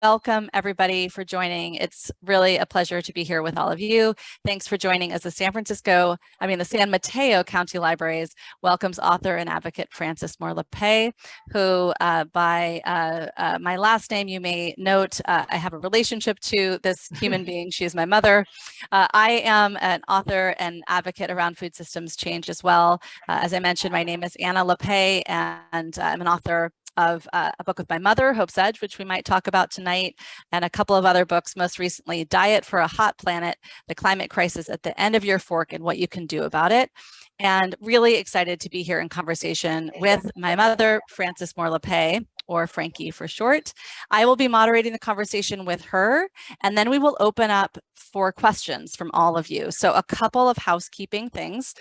Welcome everybody for joining. It's really a pleasure to be here with all of you. Thanks for joining as the San Mateo County Libraries welcomes author and advocate Frances Moore Lappé, who by my last name, you may note I have a relationship to this human being. She is my mother. I am an author and advocate around food systems change as well. As I mentioned, my name is Anna Lappé, and I'm an author of a book with my mother, Hope's Edge, which we might talk about tonight, and a couple of other books, most recently, Diet for a Hot Planet, The Climate Crisis at the End of Your Fork and What You Can Do About It. And really excited to be here in conversation with my mother, Frances Moore Lappé, or Frankie for short. I will be moderating the conversation with her, and then we will open up for questions from all of you. So a couple of housekeeping things.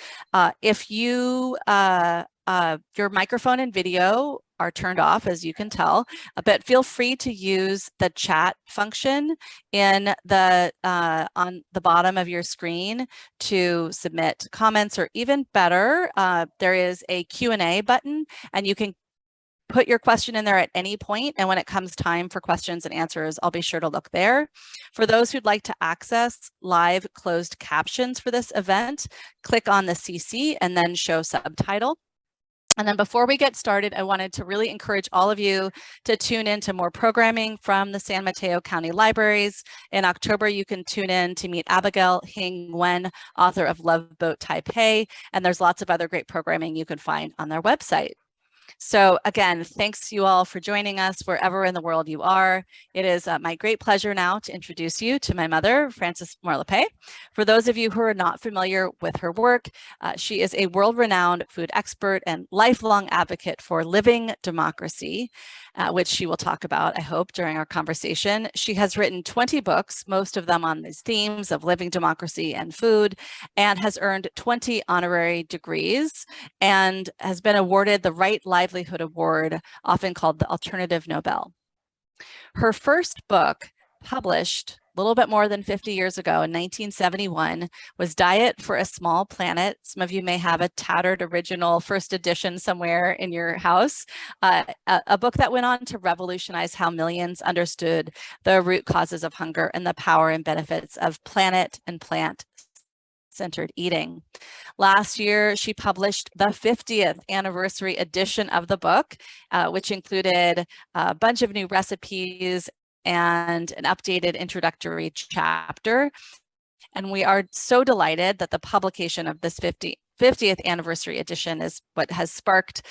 If you your microphone and video are turned off, as you can tell, but feel free to use the chat function in the on the bottom of your screen to submit comments, or even better, there is a Q&A button, and you can put your question in there at any point, and when it comes time for questions and answers, I'll be sure to look there. For those who'd like to access live closed captions for this event, click on the CC and then show subtitle. And then before we get started, I wanted to really encourage all of you to tune in to more programming from the San Mateo County Libraries. In October, you can tune in to meet Abigail Hing Nguyen, author of Love Boat Taipei, and there's lots of other great programming you can find on their website. So again, thanks you all for joining us wherever in the world you are. It is my great pleasure now to introduce you to my mother, Frances Moore Lappé. For those of you who are not familiar with her work, she is a world-renowned food expert and lifelong advocate for living democracy, which she will talk about, I hope, during our conversation. She has written 20 books, most of them on these themes of living democracy and food, and has earned 20 honorary degrees, and has been awarded the Right Livelihood Award, often called the Alternative Nobel. Her first book, published a little bit more than 50 years ago in 1971, was Diet for a Small Planet. Some of you may have a tattered original first edition somewhere in your house, a book that went on to revolutionize how millions understood the root causes of hunger and the power and benefits of planet and plant-centered eating. Last year, she published the 50th anniversary edition of the book, which included a bunch of new recipes and an updated introductory chapter. And we are so delighted that the publication of this 50th anniversary edition is what has sparked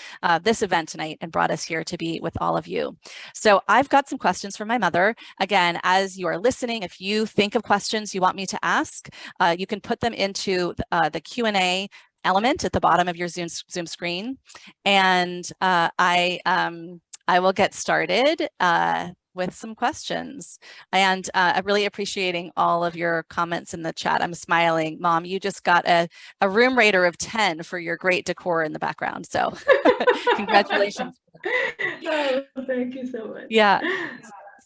this event tonight and brought us here to be with all of you. So I've got some questions for my mother. Again, as you are listening, if you think of questions you want me to ask, you can put them into the Q&A element at the bottom of your Zoom screen. And I will get started with some questions. And I'm really appreciating all of your comments in the chat. I'm smiling. Mom, you just got a room rater of 10 for your great decor in the background. So congratulations. Oh, thank you so much. Yeah.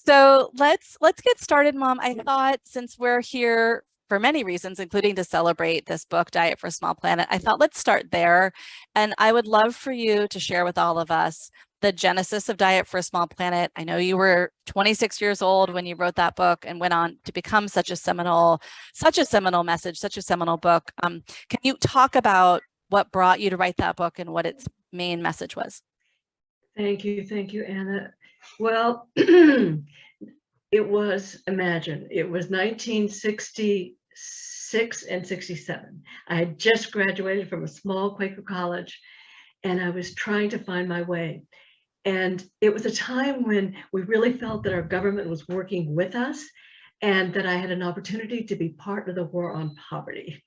So let's get started, Mom. I thought, since we're here for many reasons, including to celebrate this book, Diet for a Small Planet, I thought let's start there. And I would love for you to share with all of us the genesis of Diet for a Small Planet. I know you were 26 years old when you wrote that book and went on to become such a seminal message, such a seminal book. Can you talk about what brought you to write that book and what its main message was? Thank you, Anna. Well, it was 1966 and 67. I had just graduated from a small Quaker college, and I was trying to find my way. And it was a time when we really felt that our government was working with us, and that I had an opportunity to be part of the war on poverty.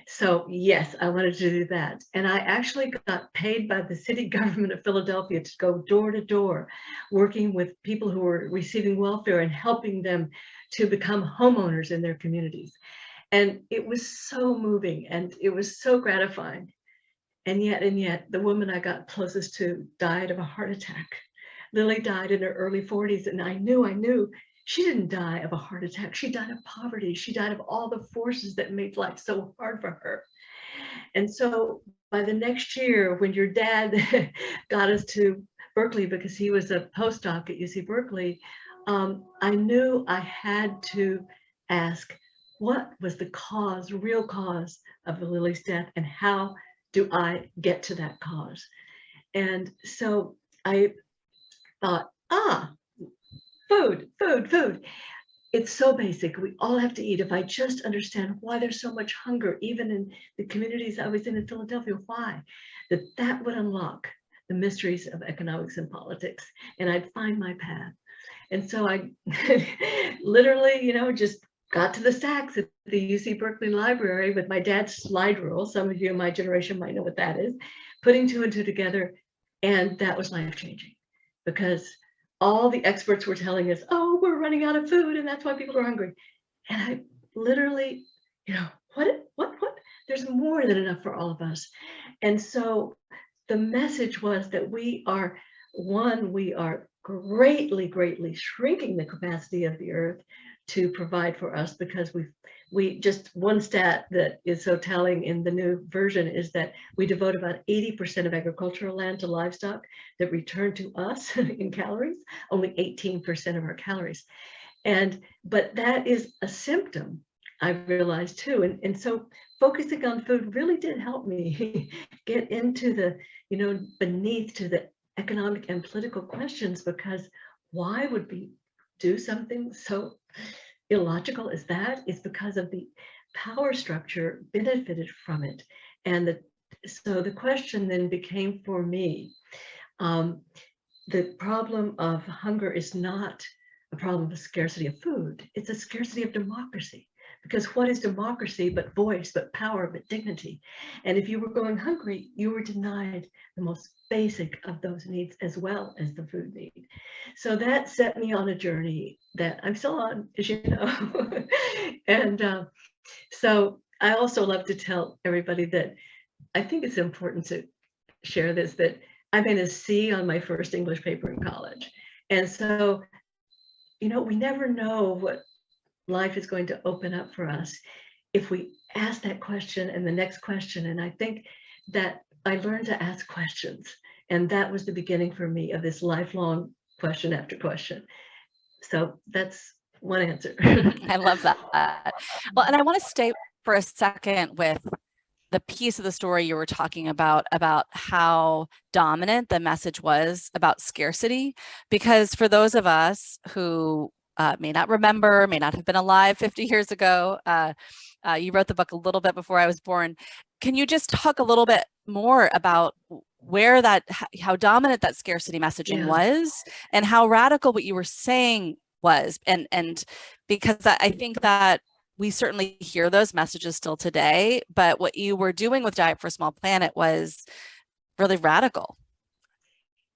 So yes, I wanted to do that. And I actually got paid by the city government of Philadelphia to go door to door, working with people who were receiving welfare and helping them to become homeowners in their communities. And it was so moving and it was so gratifying. And yet, the woman I got closest to died of a heart attack. Lily died in her early 40s, and I knew she didn't die of a heart attack. She died of poverty. She died of all the forces that made life so hard for her. And so by the next year, when your dad got us to Berkeley because he was a postdoc at UC Berkeley, I knew I had to ask, what was the cause, real cause of Lily's death, and how do I get to that cause? And so I thought, food, food, food. It's so basic. We all have to eat. If I just understand why there's so much hunger, even in the communities I was in Philadelphia, why, that would unlock the mysteries of economics and politics, and I'd find my path. And so I literally, just got to the stacks at the UC Berkeley Library with my dad's slide rule. Some of you in my generation might know what that is, putting two and two together. And that was life changing, because all the experts were telling us, oh, we're running out of food and that's why people are hungry. And I literally, what? There's more than enough for all of us. And so the message was that we are greatly, greatly shrinking the capacity of the earth to provide for us, because we just, one stat that is so telling in the new version is that we devote about 80% of agricultural land to livestock that return to us in calories, only 18% of our calories. But that is a symptom, I realized too. And so focusing on food really did help me get into the, beneath to the economic and political questions, because why would we do something so illogical as that? Is because of the power structure benefited from it. And so the question then became for me, the problem of hunger is not a problem of scarcity of food, it's a scarcity of democracy. Because what is democracy but voice, but power, but dignity? And if you were going hungry, you were denied the most basic of those needs, as well as the food need. So that set me on a journey that I'm still on, as you know. And so I also love to tell everybody that I think it's important to share this, that I made a C on my first English paper in college. And so, we never know what life is going to open up for us if we ask that question and the next question. And I think that I learned to ask questions. And that was the beginning for me of this lifelong question after question. So that's one answer. I love that. Well, and I want to stay for a second with the piece of the story you were talking about how dominant the message was about scarcity. Because for those of us who may not remember, may not have been alive 50 years ago, you wrote the book a little bit before I was born. Can you just talk a little bit more about where how dominant that scarcity messaging was, and how radical what you were saying was? And because I think that we certainly hear those messages still today, but what you were doing with Diet for a Small Planet was really radical.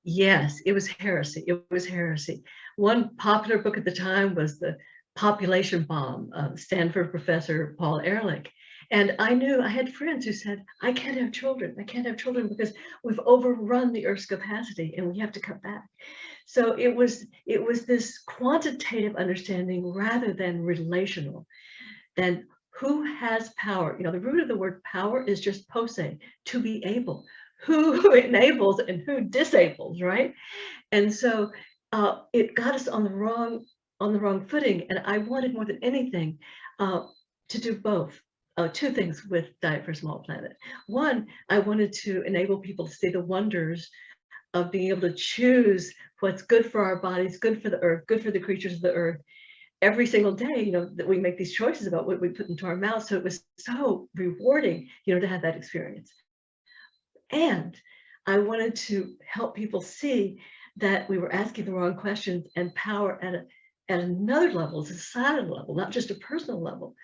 Yes, it was heresy. It was heresy. One popular book at the time was The Population Bomb, Stanford professor Paul Ehrlich. And I knew, I had friends who said, I can't have children. I can't have children because we've overrun the Earth's capacity and we have to cut back. So it was this quantitative understanding rather than relational. Then who has power? The root of the word power is just posse, to be able. Who enables and who disables, right? And so it got us on the wrong footing. And I wanted more than anything to do both. Two things with Diet for a Small Planet. One, I wanted to enable people to see the wonders of being able to choose what's good for our bodies, good for the earth, good for the creatures of the earth, every single day, that we make these choices about what we put into our mouths. So it was so rewarding, to have that experience. And I wanted to help people see that we were asking the wrong questions, and power at another level, a societal level, not just a personal level,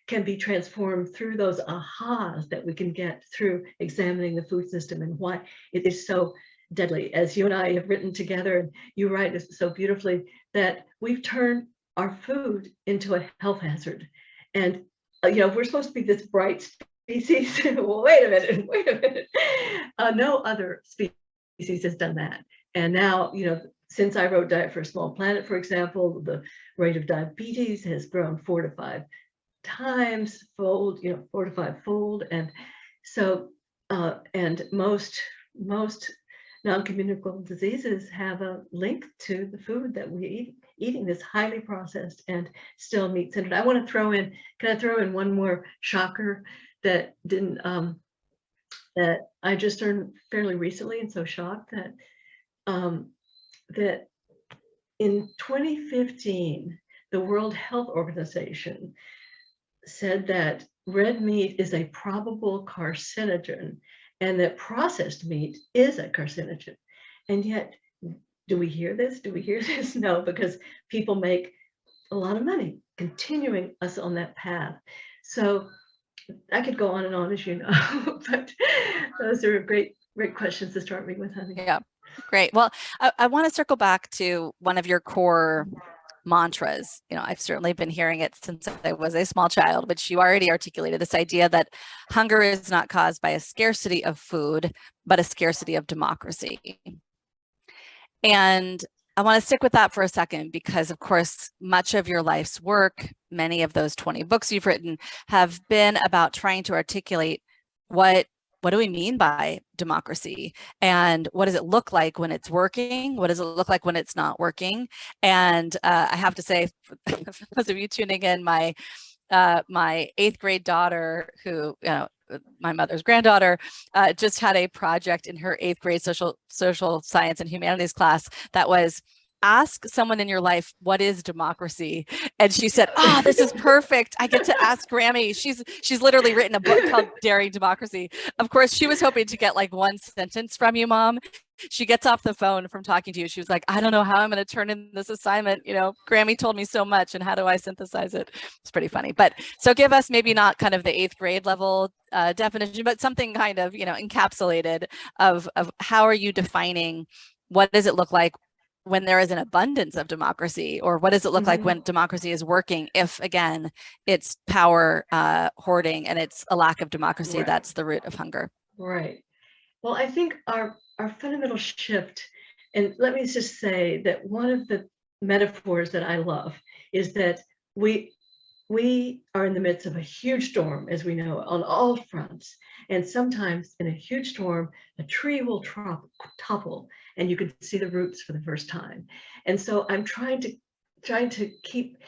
can be transformed through those ahas that we can get through examining the food system and why it is so deadly. As you and I have written together, and you write so beautifully, that we've turned our food into a health hazard. And we're supposed to be this bright species. Wait a minute. No other species has done that. And now, since I wrote Diet for a Small Planet, for example, the rate of diabetes has grown 4 to 5 times fold, 4 to 5 fold. And so, and most non-communicable diseases have a link to the food that we eat eating this highly processed and still meat-centered. I want to throw in, can I throw in one more shocker that didn't, that I just learned fairly recently, and so shocked that in 2015, the World Health Organization said that red meat is a probable carcinogen and that processed meat is a carcinogen. And yet, do we hear this? Do we hear this? No, because people make a lot of money continuing us on that path. So I could go on and on, as you know, but those are great questions to start me with, honey. Yeah, great. Well, I want to circle back to one of your core mantras. I've certainly been hearing it since I was a small child, which you already articulated, this idea that hunger is not caused by a scarcity of food, but a scarcity of democracy. And I want to stick with that for a second, because of course, much of your life's work, many of those 20 books you've written, have been about trying to articulate what do we mean by democracy, and what does it look like when it's working? What does it look like when it's not working? And I have to say, for those of you tuning in, my 8th grade daughter, who, my mother's granddaughter, just had a project in her 8th grade social science and humanities class that was, ask someone in your life, what is democracy? And she said, oh, this is perfect. I get to ask Grammy. She's literally written a book called Daring Democracy. Of course, she was hoping to get like one sentence from you, Mom. She gets off the phone from talking to you. She was like, I don't know how I'm going to turn in this assignment. Grammy told me so much, and how do I synthesize it? It's pretty funny. But so give us maybe not kind of the 8th grade level definition, but something kind of, encapsulated of how are you defining, what does it look like when there is an abundance of democracy, or what does it look like when democracy is working, if again, it's power hoarding and it's a lack of democracy, right, that's the root of hunger. Right. Well, I think our fundamental shift, and let me just say that one of the metaphors that I love is that we are in the midst of a huge storm, as we know, on all fronts. And sometimes in a huge storm, a tree will topple and you can see the roots for the first time. And so I'm trying to keep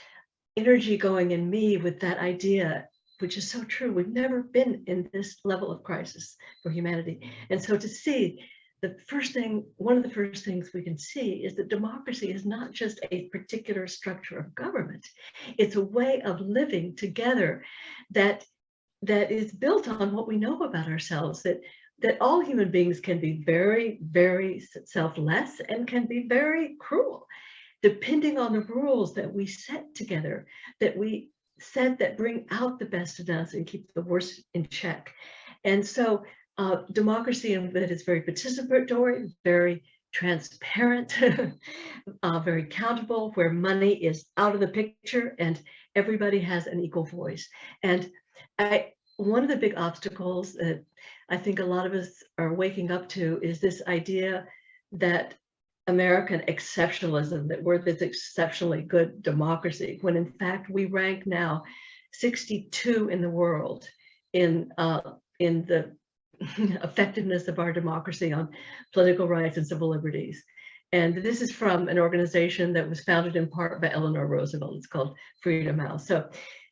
energy going in me with that idea, which is so true. We've never been in this level of crisis for humanity. And so to see one of the first things we can see is that democracy is not just a particular structure of government. It's a way of living together that is built on what we know about ourselves, that all human beings can be very, very selfless and can be very cruel, depending on the rules that we set together, that bring out the best in us and keep the worst in check. And so democracy that is very participatory, very transparent, very accountable, where money is out of the picture and everybody has an equal voice. And one of the big obstacles that I think a lot of us are waking up to is this idea that American exceptionalism, that we're this exceptionally good democracy, when in fact we rank now 62 in the world in the effectiveness of our democracy on political rights and civil liberties. And this is from an organization that was founded in part by Eleanor Roosevelt. It's called Freedom House.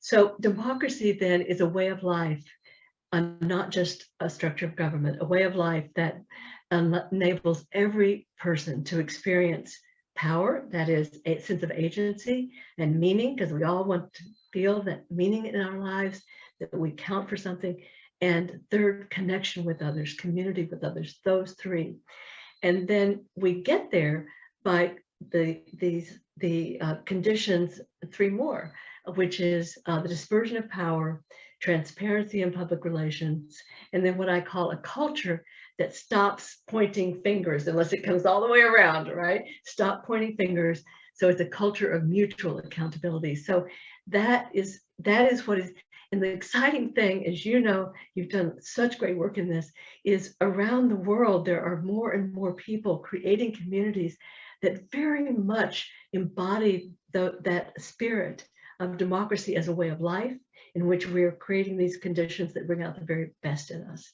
So democracy then is a way of life, not just a structure of government, a way of life that enables every person to experience power, that is a sense of agency and meaning, because we all want to feel that meaning in our lives, that we count for something. And third, connection with others, community with others, those three. And then we get there by the conditions, 3 more, which is the dispersion of power, transparency in public relations, and then what I call a culture that stops pointing fingers unless it comes all the way around, right? Stop pointing fingers. So it's a culture of mutual accountability. So that is what is. And the exciting thing, as you know, you've done such great work in this, is around the world, there are more and more people creating communities that very much embody that spirit of democracy as a way of life, in which we are creating these conditions that bring out the very best in us.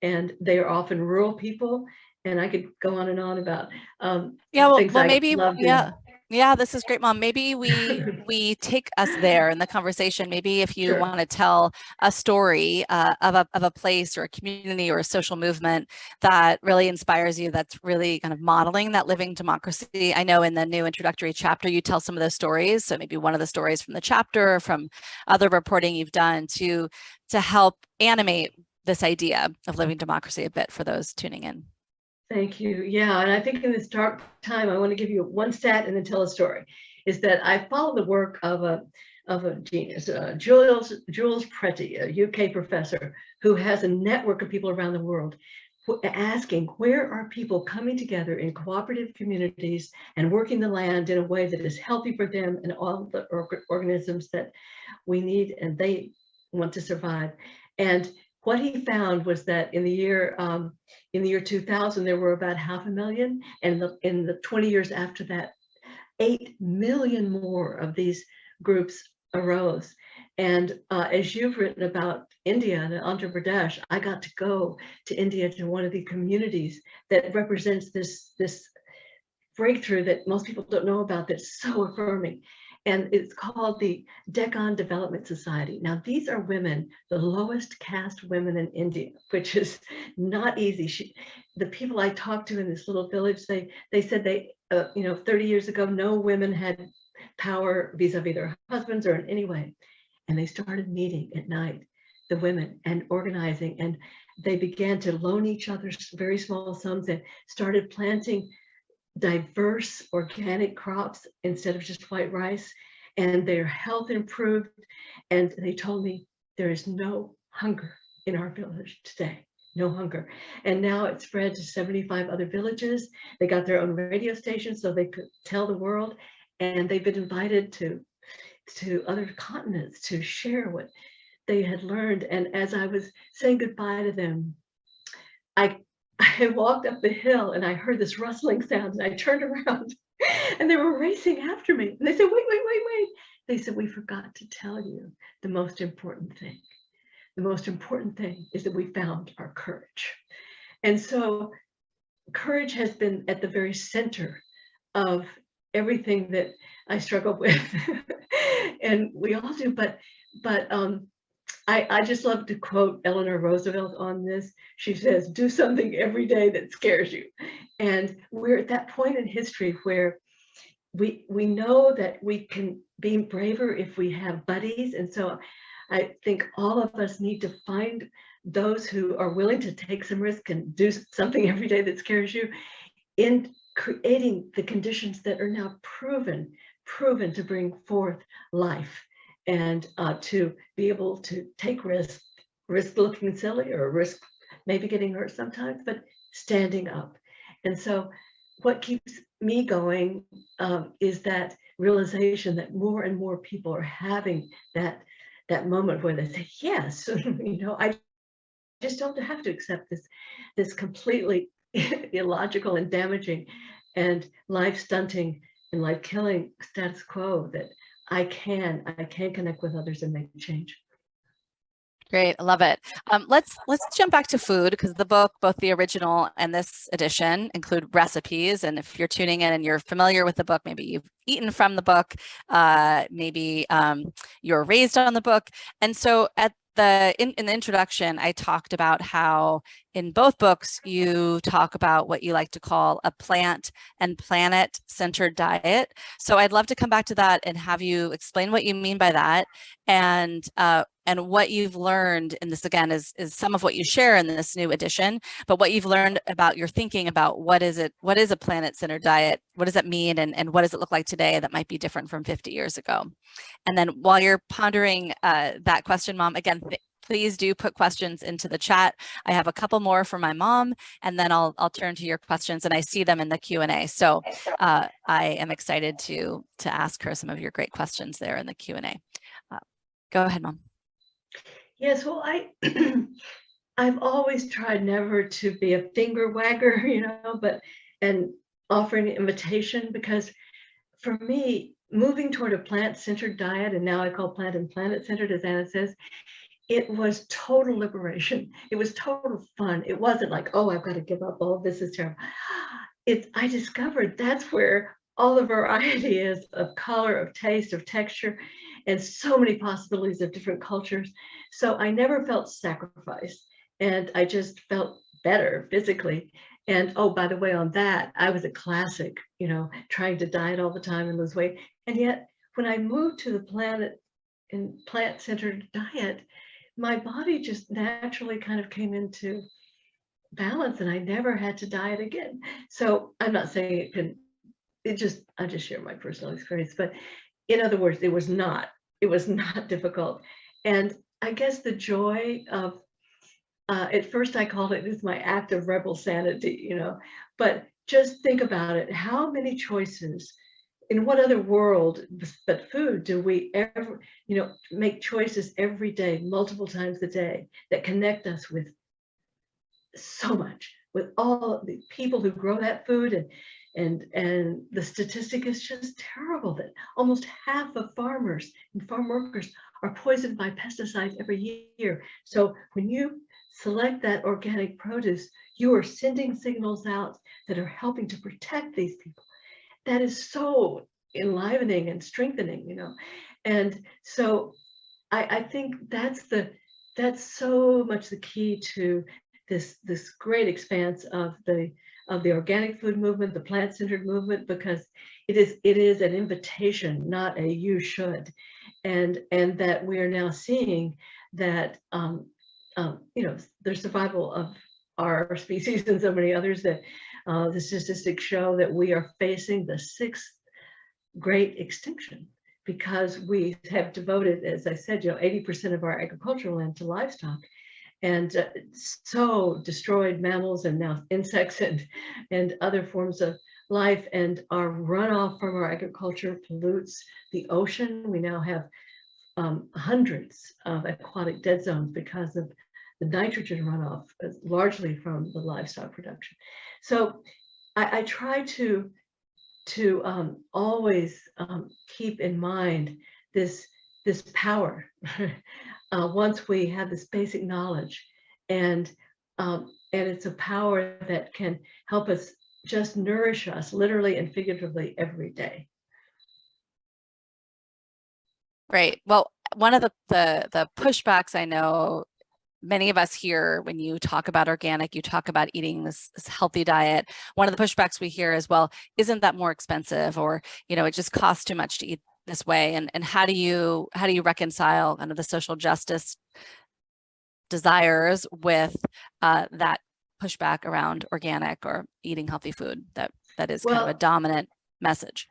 And they are often rural people. And I could go on and on about well, maybe, yeah. Yeah, this is great, Mom. Maybe we take us there in the conversation. Maybe if you Sure. want to tell a story of a place or a community or a social movement that really inspires you, that's really kind of modeling that living democracy. I know in the new introductory chapter, you tell some of those stories. So maybe one of the stories from the chapter or from other reporting you've done to help animate this idea of living democracy a bit for those tuning in. Thank you. Yeah, and I think in this dark time, I want to give you one stat and then tell a story. Is that I follow the work of a genius, Jules Preti, a UK professor who has a network of people around the world asking where are people coming together in cooperative communities and working the land in a way that is healthy for them and all the organisms that we need and they want to survive. And what he found was that in the year 2000, there were about 500,000, and in the 20 years after that, 8 million more of these groups arose. And as you've written about India and Andhra Pradesh, I got to go to India to one of the communities that represents this breakthrough that most people don't know about that's so affirming. And it's called the Deccan Development Society. Now, these are women, the lowest caste women in India, which is not easy. The people I talked to in this little village, they said 30 years ago, no women had power vis-a-vis their husbands or in any way. And they started meeting at night, the women, and organizing. And they began to loan each other very small sums and started planting diverse organic crops instead of just white rice, and their health improved. And they told me there is no hunger in our village today, no hunger. And now it's spread to 75 other villages. They got their own radio station so they could tell the world, and they've been invited to other continents to share what they had learned. And as I was saying goodbye to them, I walked up the hill and I heard this rustling sound and I turned around and they were racing after me. And they said, wait, wait, wait, wait. They said, we forgot to tell you the most important thing. The most important thing is that we found our courage. And so courage has been at the very center of everything that I struggle with. And we all do, but I just love to quote Eleanor Roosevelt on this. She says, do something every day that scares you. And we're at that point in history where we know that we can be braver if we have buddies. And so I think all of us need to find those who are willing to take some risk and do something every day that scares you in creating the conditions that are now proven to bring forth life. And to be able to take risk looking silly or risk maybe getting hurt sometimes, but standing up. And so what keeps me going is that realization that more and more people are having that moment where they say, yes, I just don't have to accept this completely illogical and damaging and life stunting and life killing status quo, that I can connect with others and make change. Great, I love it. Let's jump back to food, because the book, both the original and this edition, include recipes. And if you're tuning in and you're familiar with the book, maybe you've eaten from the book, maybe you're raised on the book. And so in the introduction, I talked about how in both books, you talk about what you like to call a plant and planet-centered diet. So I'd love to come back to that and have you explain what you mean by that, and what you've learned. And this again is some of what you share in this new edition, but what you've learned about your thinking about what is a planet-centered diet, what does that mean, and what does it look like today that might be different from 50 years ago. And then while you're pondering that question, Mom, again, please do put questions into the chat. I have a couple more for my mom, and then I'll turn to your questions, and I see them in the Q&A. So I am excited to ask her some of your great questions there in the Q&A. Go ahead, Mom. Yes, well, I've always tried never to be a finger wagger, and offering an invitation, because for me, moving toward a plant-centered diet, and now I call plant and planet-centered, as Anna says, it was total liberation. It was total fun. It wasn't like, oh, I've got to give up, all of this is terrible. I discovered that's where all the variety is of color, of taste, of texture, and so many possibilities of different cultures. So I never felt sacrificed, and I just felt better physically. And oh, by the way, on that, I was a classic, trying to diet all the time and lose weight. And yet, when I moved to the plant-centered diet, my body just naturally kind of came into balance, and I never had to diet again. So I'm not saying I just share my personal experience, but in other words, it was not difficult. And I guess the joy of, at first I called it's my act of rebel sanity, but just think about it. How many choices in what other world but food do we ever, make choices every day, multiple times a day, that connect us with so much, with all the people who grow that food, and the statistic is just terrible that almost half of farmers and farm workers are poisoned by pesticides every year. So when you select that organic produce, you are sending signals out that are helping to protect these people. That is so enlivening and strengthening, And so I think that's so much the key to this great expanse of the organic food movement, the plant-centered movement, because it is an invitation, not a you should, and that we are now seeing that the survival of our species and so many others, that the statistics show that we are facing the sixth great extinction, because we have devoted, as I said, 80% of our agricultural land to livestock, and so destroyed mammals and now insects and other forms of life. And our runoff from our agriculture pollutes the ocean. We now have hundreds of aquatic dead zones because of the nitrogen runoff, largely from the livestock production. So I try to always keep in mind this power once we have this basic knowledge, and it's a power that can help us just nourish us literally and figuratively every day. Great. Well, one of the pushbacks I know many of us hear when you talk about organic, you talk about eating this healthy diet. One of the pushbacks we hear is, well, isn't that more expensive? Or, it just costs too much to eat this way. And how do you reconcile kind of the social justice desires with that pushback around organic or eating healthy food that is kind of a dominant message?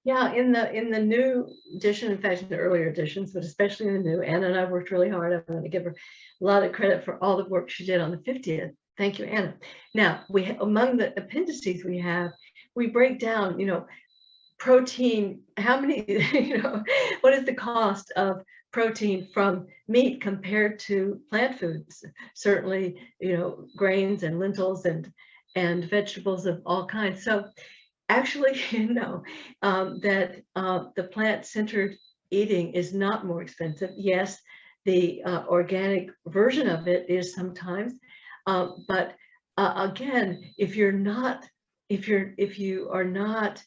Yeah, in the new edition, in fact, in the earlier editions, but especially in the new, Anna and I worked really hard. I'm going to give her a lot of credit for all the work she did on the 50th. Thank you, Anna. Now, among the appendices we break down, protein, how many, what is the cost of protein from meat compared to plant foods? Certainly, grains and lentils and vegetables of all kinds. So actually, that the plant-centered eating is not more expensive. Yes, the organic version of it is sometimes, but again, if you are not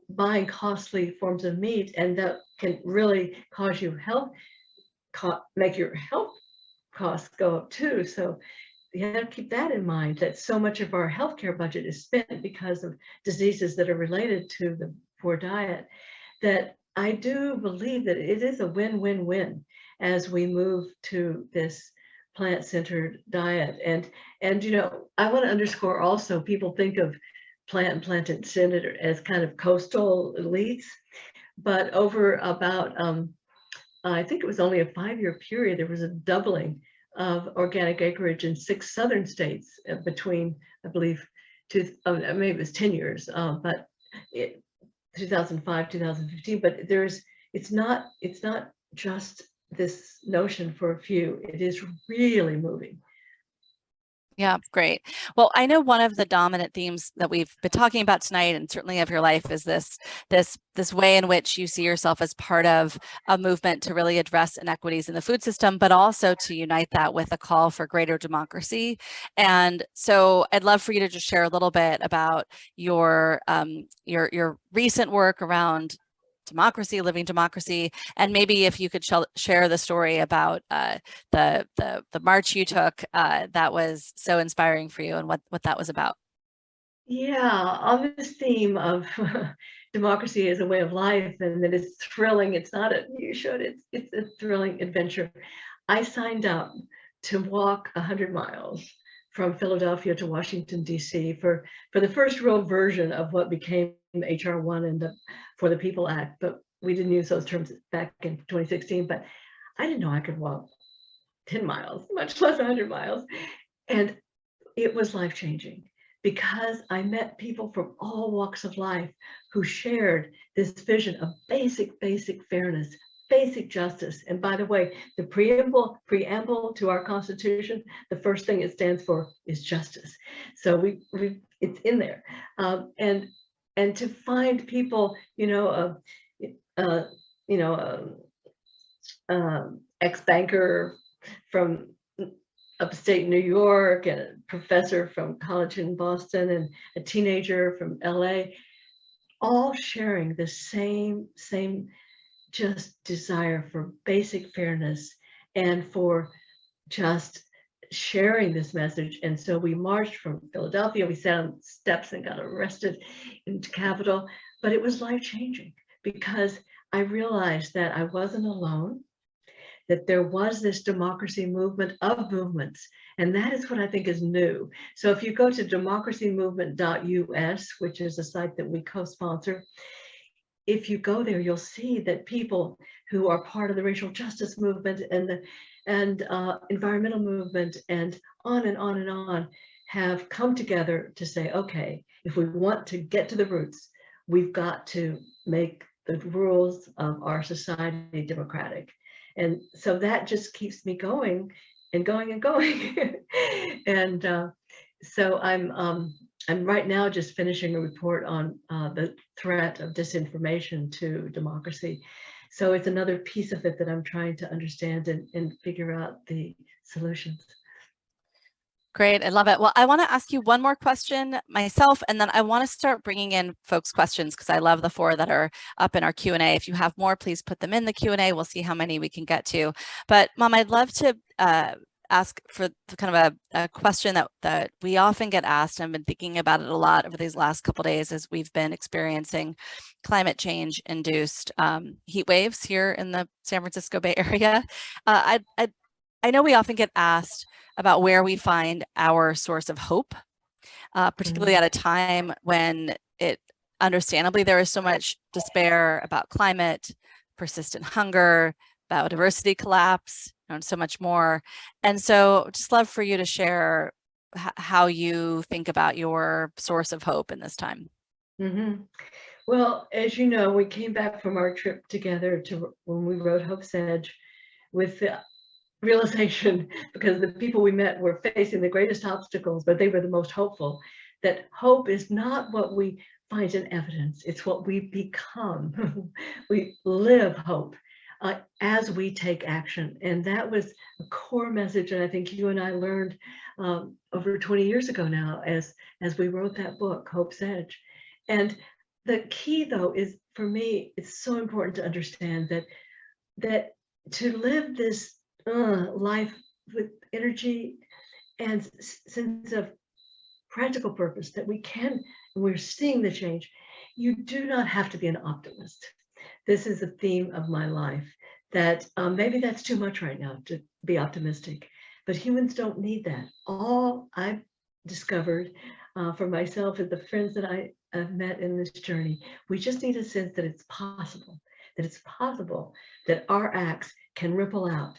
buying costly forms of meat, and that can really cause you make your health costs go up too. So you have to keep that in mind, that so much of our healthcare budget is spent because of diseases that are related to the poor diet, that I do believe that it is a win-win-win as we move to this plant-centered diet. And I want to underscore also, people think of plant-centered as kind of coastal elites, but over about, I think it was only a 5-year period, there was a doubling of organic acreage in 6 southern states between, I believe, maybe it was 10 years, but 2005, 2015. But it's not just this notion for a few. It is really moving. Yeah, great. Well, I know one of the dominant themes that we've been talking about tonight, and certainly of your life, is this way in which you see yourself as part of a movement to really address inequities in the food system, but also to unite that with a call for greater democracy. And so I'd love for you to just share a little bit about your recent work around democracy, living democracy, and maybe if you could share the story about the march you took that was so inspiring for you, and what that was about. Yeah, on this theme of democracy as a way of life and that it's thrilling, it's not a you should, it's a thrilling adventure. I signed up to walk 100 miles from Philadelphia to Washington, D.C. for the first real version of what became HR 1 and the For the People Act, but we didn't use those terms back in 2016, but I didn't know I could walk 10 miles, much less 100 miles. And it was life-changing because I met people from all walks of life who shared this vision of basic fairness, basic justice. And by the way, the preamble to our Constitution, the first thing it stands for is justice. So it's in there. And to find people, ex-banker from upstate New York, and a professor from college in Boston, and a teenager from LA, all sharing the same just desire for basic fairness and for just sharing this message. And so we marched from Philadelphia, we sat on steps and got arrested in the Capitol, but it was life-changing because I realized that I wasn't alone, that there was this democracy movement of movements. And that is what I think is new. So if you go to democracymovement.us, which is a site that we co-sponsor, if you go there, you'll see that people who are part of the racial justice movement and the environmental movement and on and on and on have come together to say, okay, if we want to get to the roots, we've got to make the rules of our society democratic. And so that just keeps me going and going and going. And so I'm right now just finishing a report on the threat of disinformation to democracy. So it's another piece of it that I'm trying to understand and figure out the solutions. Great, I love it. Well, I want to ask you one more question myself, and then I want to start bringing in folks' questions because I love the 4 that are up in our Q&A. If you have more, please put them in the Q&A. We'll see how many we can get to. But Mom, I'd love to ask for kind of a question that we often get asked. I've been thinking about it a lot over these last couple of days as we've been experiencing climate change induced heat waves here in the San Francisco Bay Area. I know we often get asked about where we find our source of hope, particularly at a time when understandably, there is so much despair about climate, persistent hunger, biodiversity collapse, and so much more. And so just love for you to share how you think about your source of hope in this time. Mm-hmm. Well, as you know, we came back from our trip together to when we wrote Hope's Edge with the realization, because the people we met were facing the greatest obstacles, but they were the most hopeful, that hope is not what we find in evidence, it's what we become. We live hope as we take action. And that was a core message, and I think you and I learned over 20 years ago now as we wrote that book, Hope's Edge. And the key, though, is for me, it's so important to understand that to live this life with energy and sense of practical purpose, that we're seeing the change, you do not have to be an optimist. This is a theme of my life, that maybe that's too much right now to be optimistic, but humans don't need that. All I've discovered for myself and the friends that I've met in this journey, we just need a sense that it's possible, that our acts can ripple out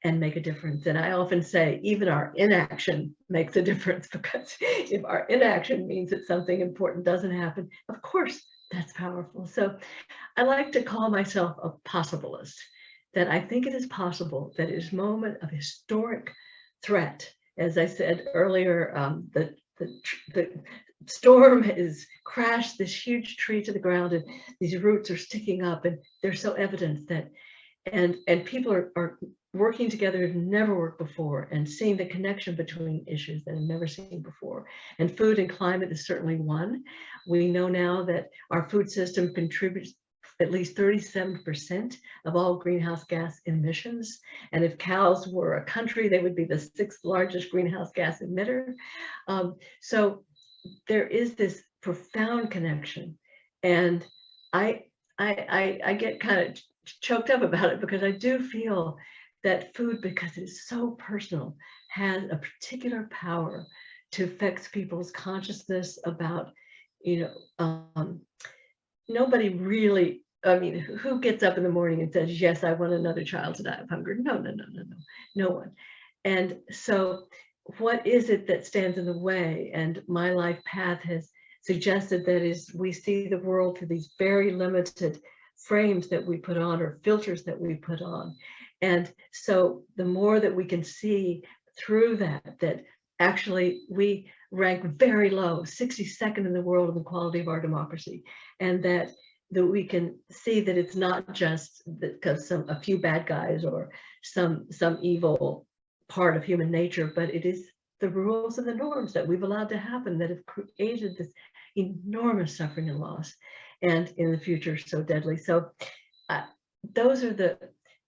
and make a difference. And I often say, even our inaction makes a difference, because if our inaction means that something important doesn't happen, of course, that's powerful. So I like to call myself a possibilist, that I think it is possible that at this moment of historic threat as I said earlier, the storm has crashed this huge tree to the ground, and these roots are sticking up, and they're so evident that, and people are working together who've never worked before, and seeing the connection between issues that have never seen before. And food and climate is certainly one. We know now that our food system contributes at least 37% of all greenhouse gas emissions. And if cows were a country, they would be the 6th largest greenhouse gas emitter. So there is this profound connection. And I get kind of choked up about it, because I do feel that food, because it's so personal, has a particular power to affect people's consciousness about, nobody really, I mean, who gets up in the morning and says, yes, I want another child to die of hunger? No, no one. And so what is it that stands in the way? And my life path has suggested that is we see the world through these very limited frames that we put on, or filters that we put on. And so the more that we can see through that, that actually we rank very low, 62nd in the world in the quality of our democracy, and that we can see that it's not just because a few bad guys or some evil part of human nature, but it is the rules and the norms that we've allowed to happen that have created this enormous suffering and loss, and in the future so deadly. So those are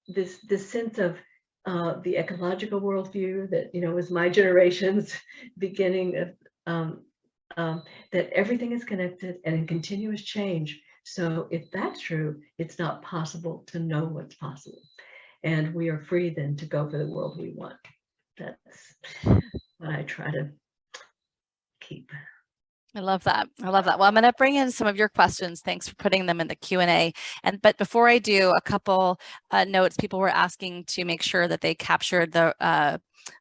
this sense of the ecological worldview that was my generation's beginning of that everything is connected and in continuous change. So if that's true, it's not possible to know what's possible, and we are free then to go for the world we want. That's what I try to keep. I love that. I love that. Well, I'm going to bring in some of your questions. Thanks for putting them in the Q&A. But before I do, a couple notes. People were asking to make sure that they captured the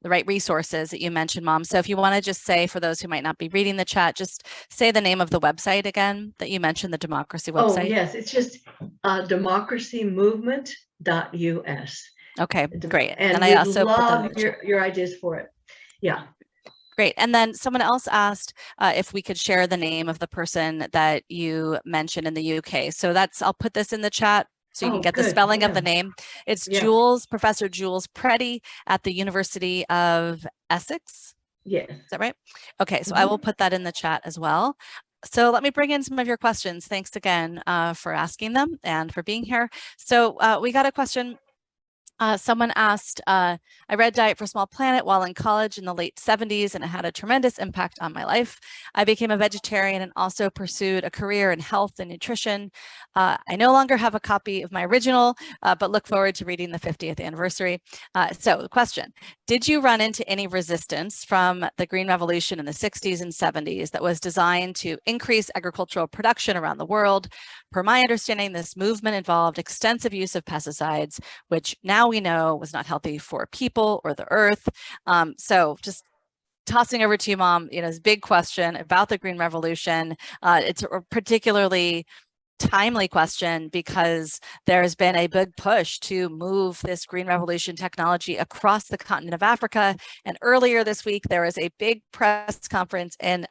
right resources that you mentioned, Mom. So if you want to just say, for those who might not be reading the chat, just say the name of the website again that you mentioned, the democracy website. Oh, yes. It's just democracymovement.us. Okay, great. And I also love your ideas for it. Yeah. Great. And then someone else asked if we could share the name of the person that you mentioned in the UK. So I'll put this in the chat so you can get the spelling of the name. It's Professor Jules Preddy at the University of Essex. Yes. Is that right? Okay, so I will put that in the chat as well. So let me bring in some of your questions. Thanks again for asking them and for being here. So we got a question. Someone asked, I read Diet for a Small Planet while in college in the late 70s, and it had a tremendous impact on my life. I became a vegetarian and also pursued a career in health and nutrition. I no longer have a copy of my original, but look forward to reading the 50th anniversary. So the question, did you run into any resistance from the Green Revolution in the 60s and 70s that was designed to increase agricultural production around the world? Per my understanding, this movement involved extensive use of pesticides, which now we know was not healthy for people or the earth. So just tossing over to you, Mom, this big question about the Green Revolution. It's a particularly timely question because there's been a big push to move this Green Revolution technology across the continent of Africa. And earlier this week, there was a big press conference in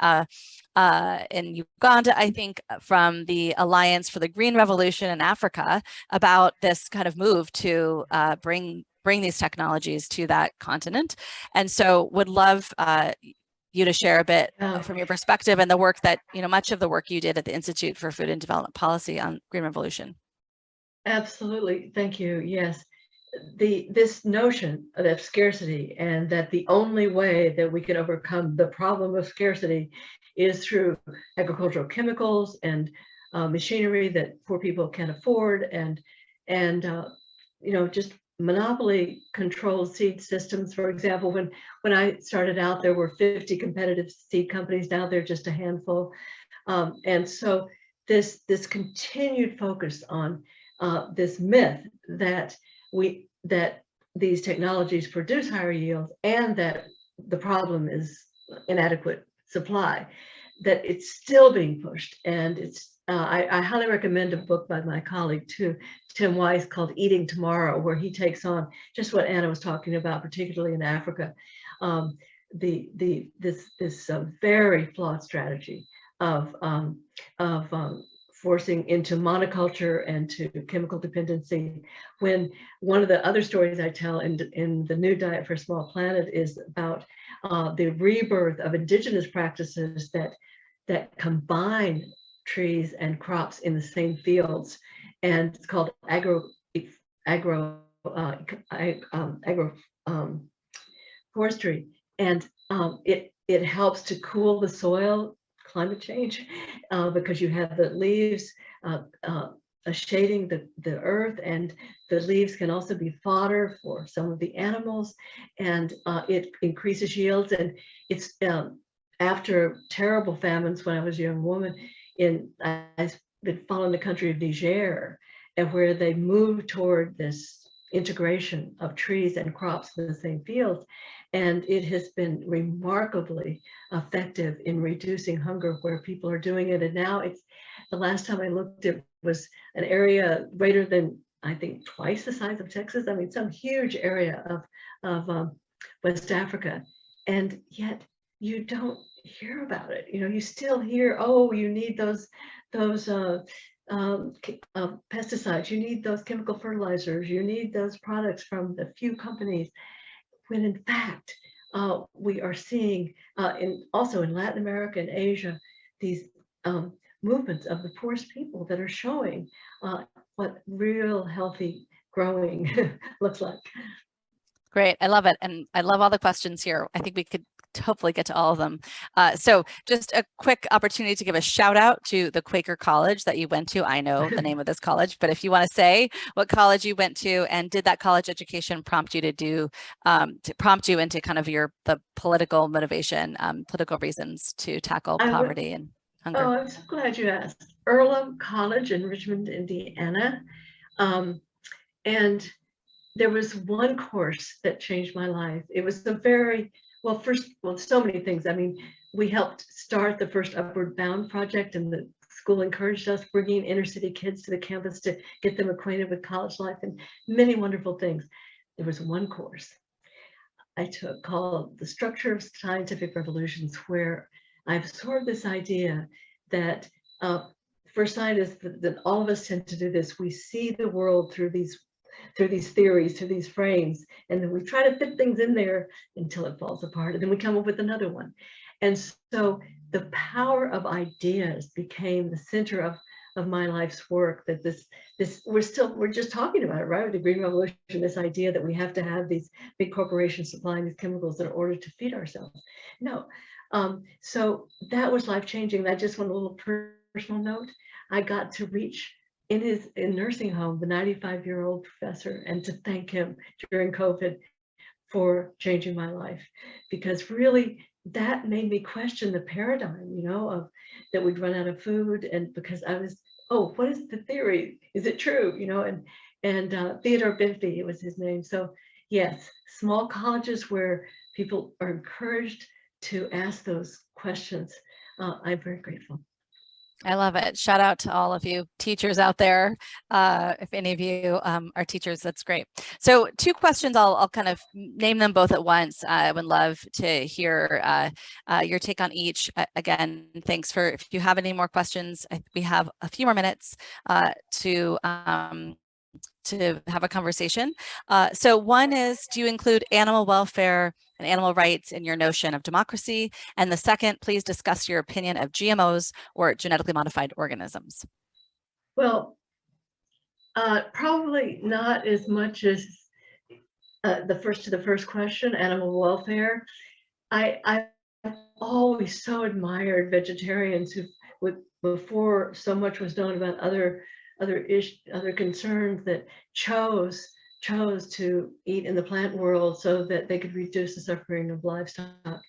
Uganda, I think, from the Alliance for the Green Revolution in Africa about this kind of move to bring these technologies to that continent. And so would love you to share a bit from your perspective and the work that, much of the work you did at the Institute for Food and Development Policy on Green Revolution. Absolutely. Thank you. Yes. This notion of scarcity, and that the only way that we can overcome the problem of scarcity is through agricultural chemicals and machinery that poor people can't afford, and just monopoly controlled seed systems. For example, when I started out, there were 50 competitive seed companies. Now they're just a handful. And so this continued focus on this myth that these technologies produce higher yields, and that the problem is inadequate supply, that it's still being pushed. And I highly recommend a book by my colleague Tim Weiss called Eating Tomorrow, where he takes on just what Anna was talking about, particularly in Africa, this very flawed strategy of forcing into monoculture and to chemical dependency. When one of the other stories I tell in the New Diet for a Small Planet is about the rebirth of indigenous practices that combine trees and crops in the same fields, and it's called agroforestry, and it helps to cool the soil, climate change, because you have the leaves shading the earth, and the leaves can also be fodder for some of the animals, and it increases yields. And it's after terrible famines when I was a young woman, I've been following the country of Niger, and where they moved toward this integration of trees and crops in the same fields. And it has been remarkably effective in reducing hunger where people are doing it. And now it's, the last time I looked, it was an area greater than, I think, twice the size of Texas. I mean, some huge area of West Africa. And yet you don't hear about it. You know, you still hear, oh, you need those pesticides, you need those chemical fertilizers, you need those products from the few companies, when in fact we are seeing also in Latin America and Asia these movements of the poorest people that are showing what real healthy growing looks like. Great. I love it. And I love all the questions here. I think we could hopefully get to all of them. So just a quick opportunity to give a shout out to the Quaker College that you went to. I know the name of this college, but if you want to say what college you went to, and did that college education prompt you to prompt you into kind of the political motivation, political reasons to tackle poverty and hunger? Oh, I'm so glad you asked. Earlham College in Richmond, Indiana. And there was one course that changed my life. It was a very, well, so many things. I mean, we helped start the first Upward Bound project, and the school encouraged us, bringing inner city kids to the campus to get them acquainted with college life, and many wonderful things. There was one course I took called The Structure of Scientific Revolutions, where I absorbed this idea that for scientists, that all of us tend to do this. We see the world through these theories, through these frames, and then we try to fit things in there until it falls apart, and then we come up with another one. And so the power of ideas became the center of my life's work. That we're just talking about it, right? With the Green Revolution, this idea that we have to have these big corporations supplying these chemicals in order to feed ourselves. No. So that was life-changing. I just want a little personal note. I got to reach in nursing home the 95-year-old professor, and to thank him during COVID for changing my life, because really that made me question the paradigm, you know, of that we'd run out of food. And because I was, oh, what is the theory? Is it true? You know, and Theodore Benfey was his name. So yes, small colleges where people are encouraged to ask those questions. I'm very grateful. I love it. Shout out to all of you teachers out there. If any of you are teachers, that's great. So 2 questions, I'll kind of name them both at once. I would love to hear your take on each. Again, thanks for, if you have any more questions, we have a few more minutes to have a conversation. So one is, do you include animal welfare and animal rights in your notion of democracy? And the second, please discuss your opinion of GMOs or genetically modified organisms. Well, probably not as much as the first question, animal welfare. I've always so admired vegetarians who, before so much was known about other concerns, that chose to eat in the plant world so that they could reduce the suffering of livestock.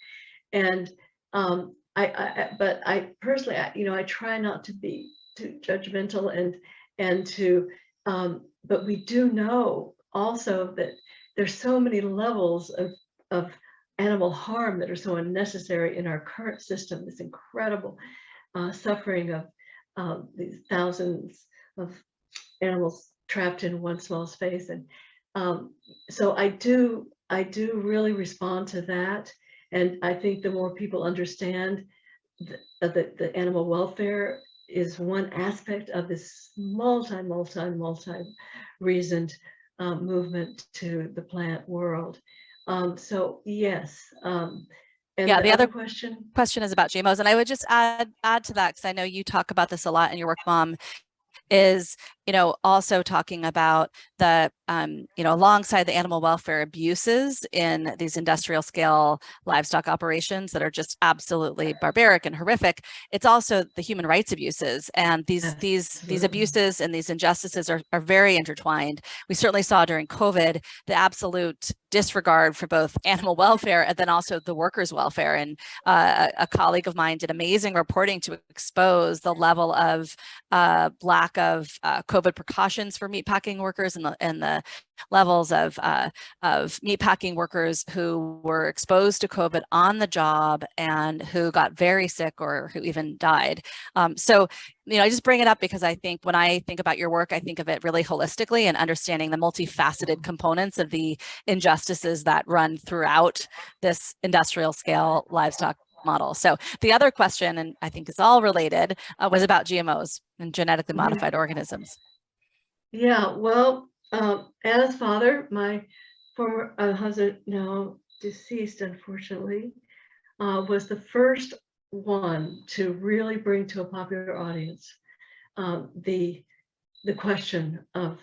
And but I personally, you know, I try not to be too judgmental and to, but we do know also that there's so many levels of animal harm that are so unnecessary in our current system. This incredible suffering of these thousands of animals trapped in one small space. And so I do really respond to that. And I think the more people understand the animal welfare is one aspect of this multi reasoned movement to the plant world. So yes. And Yeah, the other question is about GMOs, and I would just add to that, because I know you talk about this a lot in your work, Mom, is, also talking about the, alongside the animal welfare abuses in these industrial scale livestock operations that are just absolutely barbaric and horrific, it's also the human rights abuses. And these abuses and these injustices are very intertwined. We certainly saw during COVID the absolute disregard for both animal welfare and then also the workers' welfare. And a colleague of mine did amazing reporting to expose the level of lack of COVID precautions for meatpacking workers and the levels of meatpacking workers who were exposed to COVID on the job and who got very sick or who even died. So, I just bring it up because I think when I think about your work, I think of it really holistically and understanding the multifaceted components of the injustices that run throughout this industrial scale livestock model. So the other question, and I think it's all related, was about GMOs and genetically modified organisms. Yeah, well, Anna's father, my former husband, now deceased, unfortunately, was the first one to really bring to a popular audience the question of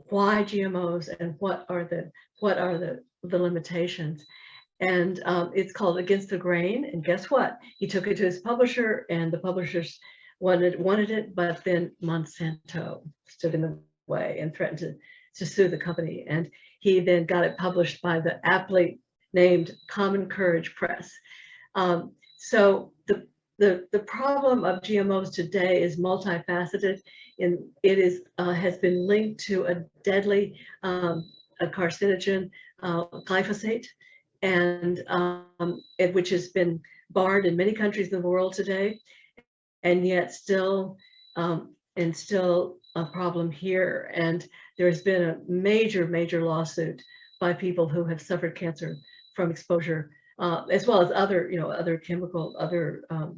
why GMOs and what are the limitations. And it's called Against the Grain. And guess what? He took it to his publisher, and the publishers wanted it, but then Monsanto stood in the way and threatened to sue the company. And he then got it published by the aptly named Common Courage Press. So the problem of GMOs today is multifaceted. And it has been linked to a deadly a carcinogen, glyphosate, and which has been barred in many countries in the world today, and yet still a problem here. And there's been a major lawsuit by people who have suffered cancer from exposure, as well as other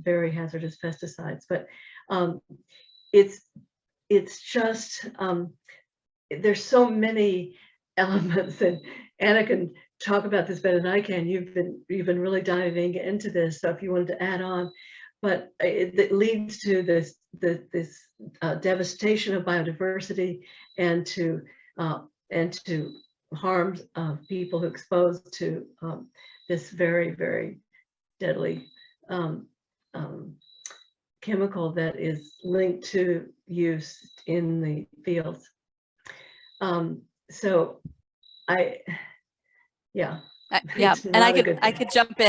very hazardous pesticides. But it's just there's so many elements, and Anna can talk about this better than I can. You've been really diving into this, so if you wanted to add on, but it leads to this devastation of biodiversity and to harms of people who are exposed to this very deadly chemical that is linked to use in the fields. So yeah, and I could jump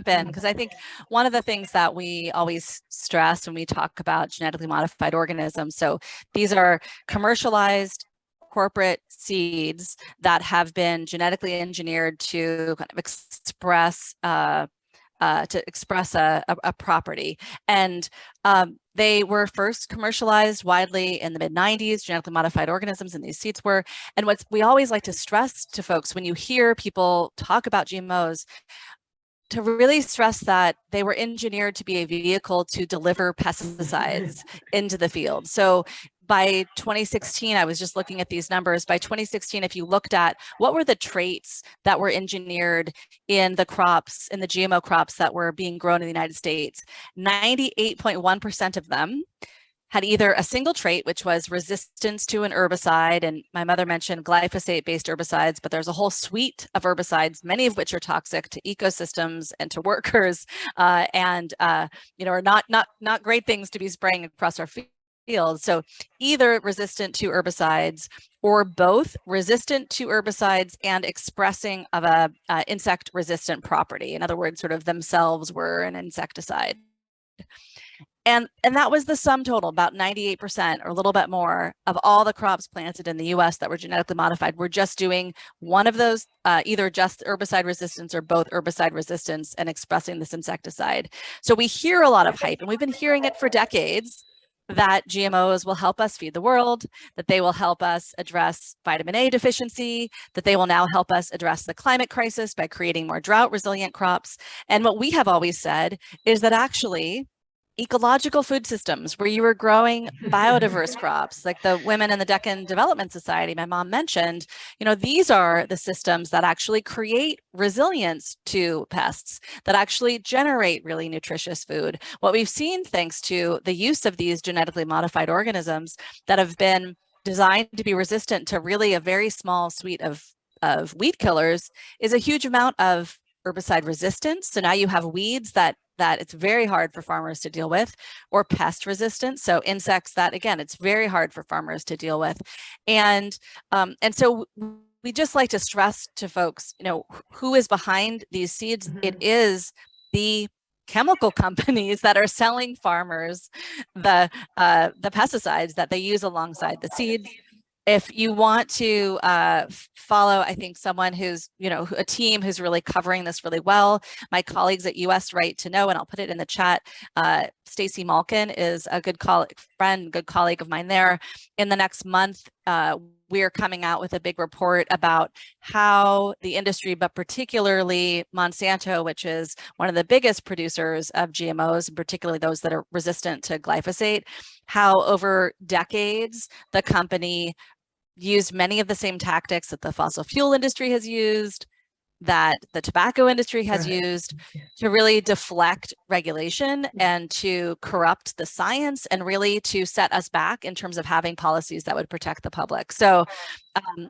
in because I think one of the things that we always stress when we talk about genetically modified organisms, so these are commercialized corporate seeds that have been genetically engineered to kind of express a property. And they were first commercialized widely in the mid-90s, genetically modified organisms, and these seeds were. And what we always like to stress to folks when you hear people talk about GMOs, to really stress that they were engineered to be a vehicle to deliver pesticides into the field. So by 2016, I was just looking at these numbers. By 2016, if you looked at what were the traits that were engineered in the crops, in the GMO crops that were being grown in the United States, 98.1% of them had either a single trait, which was resistance to an herbicide. And my mother mentioned glyphosate-based herbicides, but there's a whole suite of herbicides, many of which are toxic to ecosystems and to workers, and are not great things to be spraying across our fields. So either resistant to herbicides or both resistant to herbicides and expressing of a insect resistant property. In other words, sort of themselves were an insecticide. And that was the sum total. About 98% or a little bit more of all the crops planted in the US that were genetically modified were just doing one of those, either just herbicide resistance or both herbicide resistance and expressing this insecticide. So we hear a lot of hype, and we've been hearing it for decades. that GMOs will help us feed the world, that they will help us address vitamin A deficiency, that they will now help us address the climate crisis by creating more drought resilient crops. And what we have always said is that actually ecological food systems where you were growing biodiverse crops, like the Women in the Deccan Development Society my mom mentioned, these are the systems that actually create resilience to pests, that actually generate really nutritious food. What we've seen, thanks to the use of these genetically modified organisms that have been designed to be resistant to really a very small suite of weed killers, is a huge amount of herbicide resistance. So now you have weeds that it's very hard for farmers to deal with, or pest resistance. So insects that, again, it's very hard for farmers to deal with. And so we just like to stress to folks, who is behind these seeds? Mm-hmm. It is the chemical companies that are selling farmers the pesticides that they use alongside the seeds. If you want to follow, I think, someone who's, a team who's really covering this really well, my colleagues at US Right to Know, and I'll put it in the chat, Stacy Malkin is a good colleague of mine there. In the next month, we're coming out with a big report about how the industry, but particularly Monsanto, which is one of the biggest producers of GMOs, and particularly those that are resistant to glyphosate, how over decades, the company used many of the same tactics that the fossil fuel industry has used, that the tobacco industry has used, to really deflect regulation and to corrupt the science, and really to set us back in terms of having policies that would protect the public. So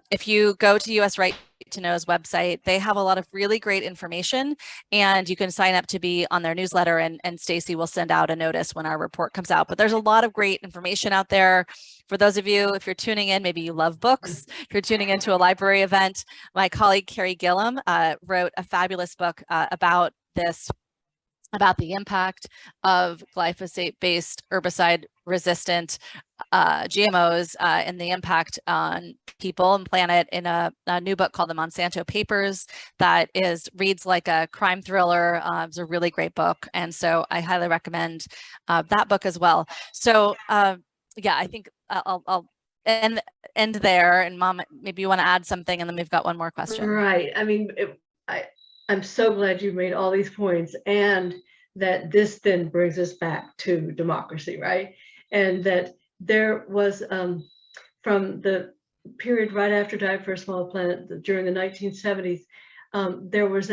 if you go to US Right to Know's website, they have a lot of really great information, and you can sign up to be on their newsletter, and Stacy will send out a notice when our report comes out. But there's a lot of great information out there. For those of you, if you're tuning in, maybe you love books, if you're tuning into a library event, my colleague Carrie Gillum wrote a fabulous book about this, about the impact of glyphosate-based herbicide-resistant GMOs and the impact on people and planet, in a new book called The Monsanto Papers that reads like a crime thriller. It's a really great book, and so I highly recommend that book as well. So yeah, I think I'll end there, and Mom, maybe you want to add something, and then we've got one more question. Right. I mean, I'm so glad you made all these points, and that this then brings us back to democracy, right? And that there was, from the period right after Diet for a Small Planet, during the 1970s, there was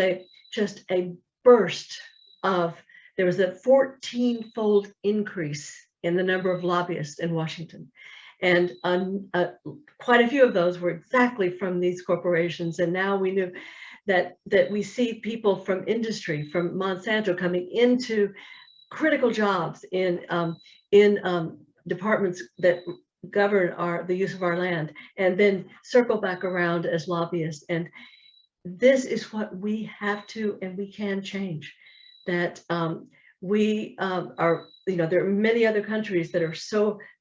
just a burst of, there was a 14-fold increase in the number of lobbyists in Washington. And quite a few of those were exactly from these corporations. And now we knew that we see people from industry, from Monsanto, coming into critical jobs in departments that govern the use of our land, and then circle back around as lobbyists. And this is what we have to and we can change. That we are, there are many other countries that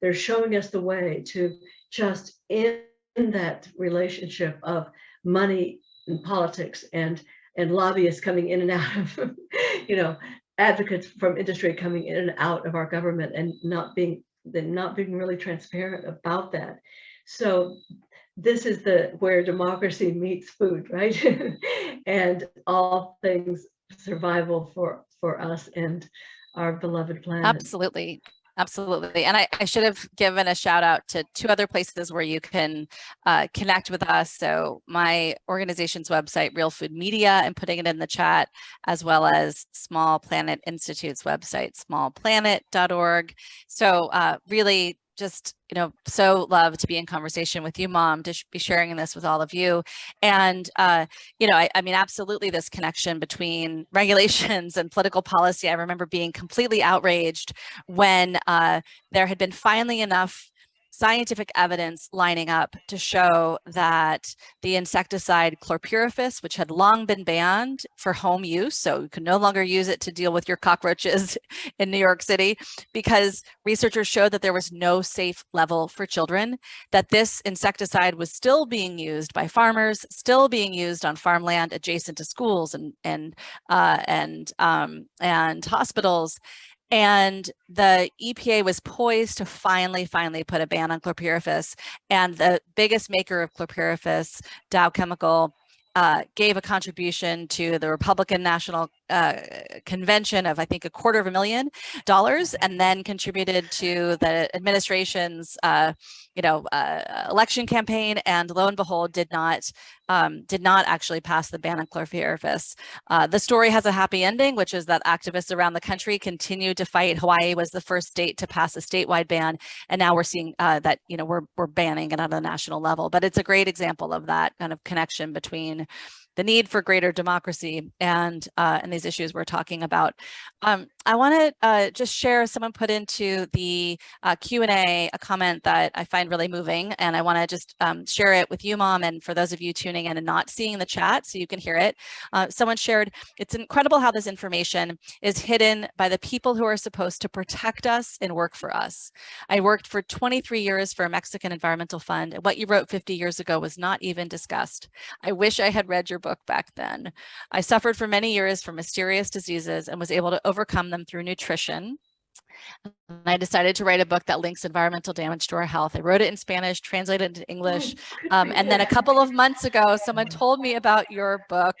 they're showing us the way to just end that relationship of money and politics and lobbyists coming in and out of, advocates from industry coming in and out of our government, and not being really transparent about that. So this is where democracy meets food, right? And all things survival for us and our beloved planet. Absolutely. Absolutely. And I should have given a shout out to two other places where you can connect with us. So my organization's website, Real Food Media, I'm putting it in the chat, as well as Small Planet Institute's website, smallplanet.org. So really just, so love to be in conversation with you, Mom, to be sharing this with all of you. And, I mean, absolutely this connection between regulations and political policy. I remember being completely outraged when there had been finally enough scientific evidence lining up to show that the insecticide chlorpyrifos, which had long been banned for home use, so you can no longer use it to deal with your cockroaches in New York City, because researchers showed that there was no safe level for children, that this insecticide was still being used by farmers, still being used on farmland adjacent to schools and hospitals. And the EPA was poised to finally put a ban on chlorpyrifos. And the biggest maker of chlorpyrifos, Dow Chemical, gave a contribution to the Republican National Convention of, I think, $250,000, and then contributed to the administration's, election campaign. And lo and behold, did not actually pass the ban on chlorpyrifos. The story has a happy ending, which is that activists around the country continued to fight. Hawaii was the first state to pass a statewide ban, and now we're seeing that we're banning it on a national level. But it's a great example of that kind of connection between the need for greater democracy and these issues we're talking about. I want to just share, someone put into the Q&A a comment that I find really moving, and I want to just share it with you, Mom, and for those of you tuning in and not seeing the chat so you can hear it. Someone shared, "It's incredible how this information is hidden by the people who are supposed to protect us and work for us. I worked for 23 years for a Mexican environmental fund, and what you wrote 50 years ago was not even discussed. I wish I had read your book back then. I suffered for many years from mysterious diseases and was able to overcome them through nutrition. And I decided to write a book that links environmental damage to our health. I wrote it in Spanish, translated it into English. And then a couple of months ago, someone told me about your book.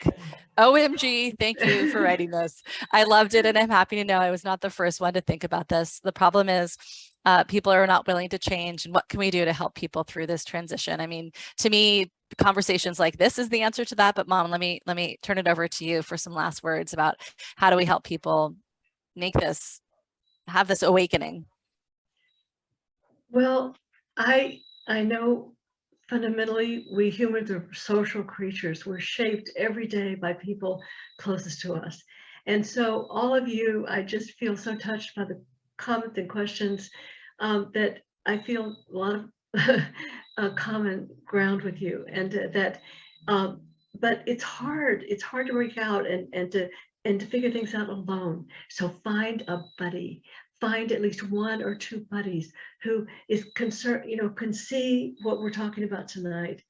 OMG, thank you for writing this. I loved it, and I'm happy to know I was not the first one to think about this. The problem is people are not willing to change. And what can we do to help people through this transition? I mean, to me, conversations like this is the answer to that. But Mom, let me turn it over to you for some last words about how do we help people have this awakening. Well, I know fundamentally we humans are social creatures. We're shaped every day by people closest to us. And so all of you, I just feel so touched by the comments and questions that I feel a lot of common ground with you, and but it's hard to work out and to figure things out alone. So find a buddy, find at least one or two buddies who is concerned, can see what we're talking about tonight,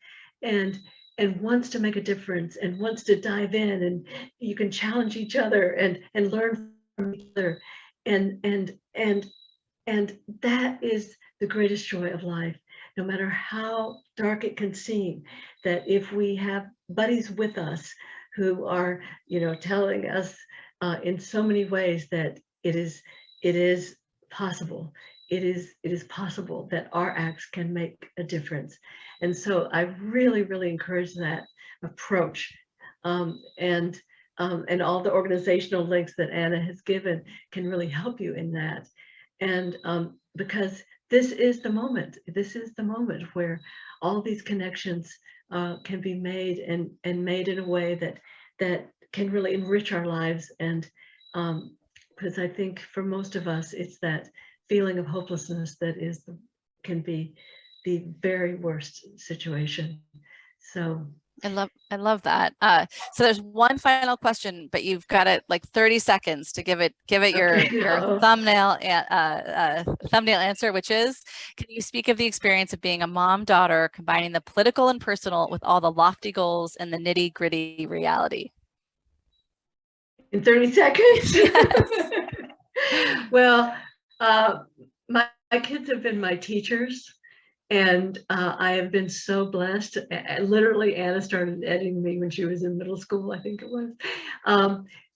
and wants to make a difference and wants to dive in, and you can challenge each other and learn from each other, and that is the greatest joy of life, no matter how dark it can seem. That if we have buddies with us who are, telling us in so many ways that it is possible. It is possible that our acts can make a difference. And so I really, really encourage that approach. And all the organizational links that Anna has given can really help you in that. And because this is the moment where all these connections can be made, and made in a way that can really enrich our lives. And because I think for most of us, it's that feeling of hopelessness that can be the very worst situation. So I love that. So there's one final question, but you've got it like 30 seconds to give it your thumbnail answer, which is, can you speak of the experience of being a mom-daughter, combining the political and personal with all the lofty goals and the nitty-gritty reality? In 30 seconds? Yes. Well, my kids have been my teachers. And I have been so blessed. Literally, Anna started editing me when she was in middle school, I think it was.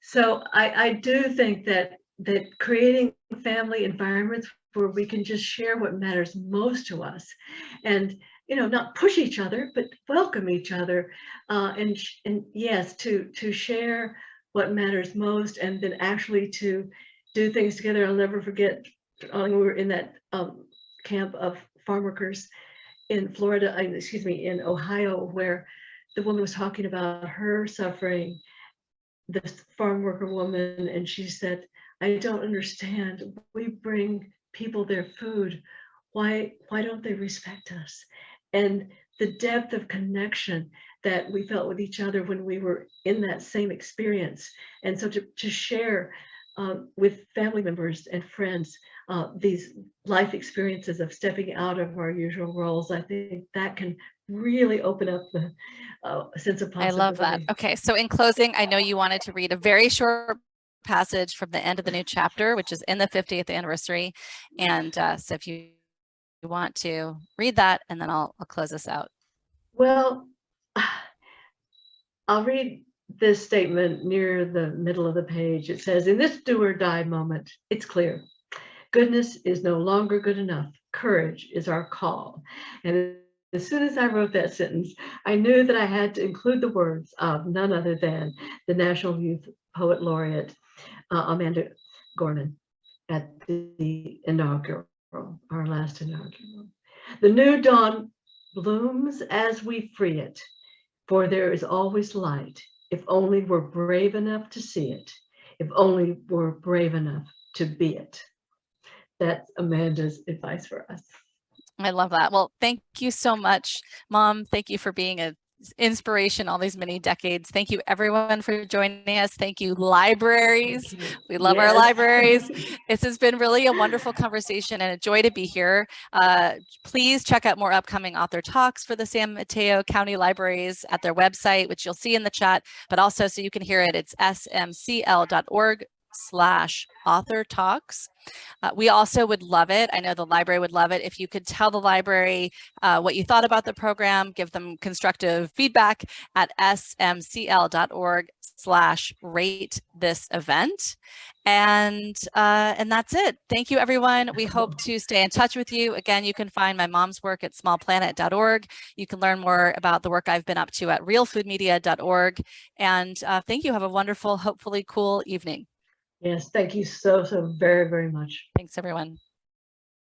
So I do think that creating family environments where we can just share what matters most to us, and not push each other, but welcome each other, and yes, to share what matters most, and then actually to do things together. I'll never forget when we were in that camp of farm workers in Florida, in Ohio, where the woman was talking about her suffering, this farm worker woman, and she said, "I don't understand. We bring people their food. Why don't they respect us?" And the depth of connection that we felt with each other when we were in that same experience. And so to share with family members and friends these life experiences of stepping out of our usual roles, I think that can really open up the sense of possibility. I love that. Okay, so in closing, I know you wanted to read a very short passage from the end of the new chapter, which is in the 50th anniversary. And so if you want to read that, and then I'll close this out. Well, I'll read this statement near the middle of the page. It says, in this do or die moment, it's clear. Goodness is no longer good enough. Courage is our call. And as soon as I wrote that sentence, I knew that I had to include the words of none other than the National Youth Poet Laureate, Amanda Gorman, at the inaugural, our last inaugural. The new dawn blooms as we free it, for there is always light, if only we're brave enough to see it, if only we're brave enough to be it. That's Amanda's advice for us. I love that. Well, thank you so much, Mom. Thank you for being an inspiration all these many decades. Thank you, everyone, for joining us. Thank you, libraries. We love our libraries. This has been really a wonderful conversation and a joy to be here. Please check out more upcoming author talks for the San Mateo County Libraries at their website, which you'll see in the chat, but also so you can hear it, it's smcl.org/author talks. We also would love it. I know the library would love it if you could tell the library what you thought about the program, give them constructive feedback at smcl.org/rate this event. And that's it. Thank you, everyone. We hope to stay in touch with you. Again, you can find my mom's work at smallplanet.org. You can learn more about the work I've been up to at realfoodmedia.org. And thank you. Have a wonderful, hopefully cool evening. Yes, thank you so very, very much. Thanks, everyone.